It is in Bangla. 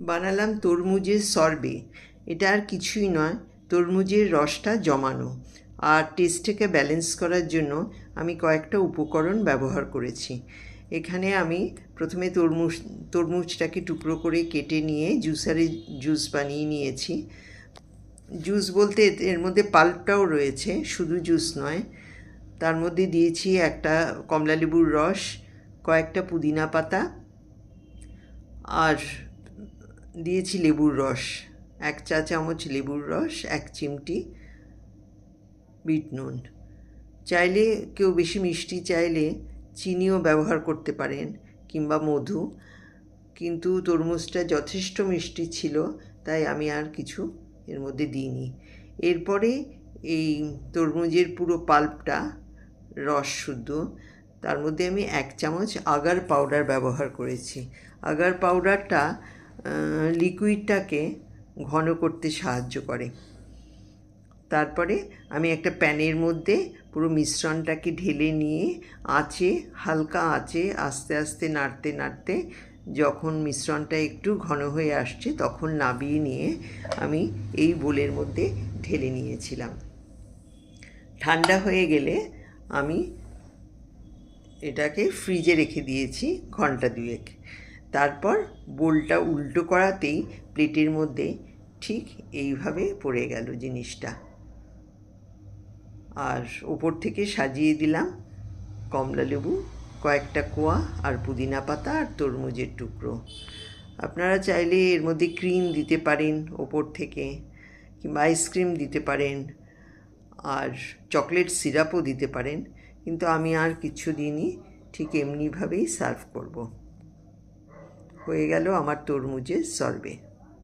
বানালাম তরমুজের সরবে। এটা আর কিছুই নয়, তরমুজের রসটা জমানো। আর টেস্টটাকে ব্যালেন্স করার জন্য আমি কয়েকটা উপকরণ ব্যবহার করেছি। এখানে আমি প্রথমে তরমুজটাকে টুকরো করে কেটে নিয়ে জুসারে জুস বানিয়ে নিয়েছি। জুস বলতে এর মধ্যে পাল্পটাও রয়েছে, শুধু জুস নয়। তার মধ্যে দিয়েছি একটা কমলালেবুর রস, কয়েকটা পুদিনা পাতা, আর দিয়েছি লেবুর রস, 1 চা চামচ লেবুর রস, 1 চিমটি বিট নুন। চাইলে কেউ বেশি মিষ্টি চাইলে চিনিও ব্যবহার করতে পারেন, কিংবা মধু, কিন্তু তরমুজটা যথেষ্ট মিষ্টি ছিল তাই আমি আর কিছু এর মধ্যে দিইনি। এরপরে এই তরমুজের পুরো পাল্পটা, রস শুদ্ধ, তার মধ্যে আমি 1 চামচ আগার পাউডার ব্যবহার করেছি। আগার পাউডারটা লিকুইডটাকে ঘন করতে সাহায্য করে। তারপরে আমি একটা প্যানের মধ্যে পুরো মিশ্রণটাকে ঢেলে নিয়ে হালকা আঁচে আস্তে আস্তে নাড়তে নাড়তে যখন মিশ্রণটা একটু ঘন হয়ে আসছে তখন নামিয়ে নিয়ে আমি এই বোলের মধ্যে ঢেলে নিয়েছিলাম। ঠান্ডা হয়ে গেলে আমি এটাকে ফ্রিজে রেখে দিয়েছি ঘন্টা 2। তারপর বোলটা উল্টো করাতেই প্লেটের মধ্যে ঠিক এইভাবে পড়ে গেল জিনিসটা। আর ওপর থেকে সাজিয়ে দিলাম কমলালেবু, কয়েকটা কোয়া, আর পুদিনা পাতা, আর তরমুজের টুকরো। আপনারা চাইলে এর মধ্যে ক্রিম দিতে পারেন ওপর থেকে, কিংবা আইসক্রিম দিতে পারেন, আর চকলেট সিরাপও দিতে পারেন, কিন্তু আমি আর কিছু দিইনি, ঠিক এমনিভাবেই সার্ভ করব। হয়ে গেল আমার তরমুজের সরবে।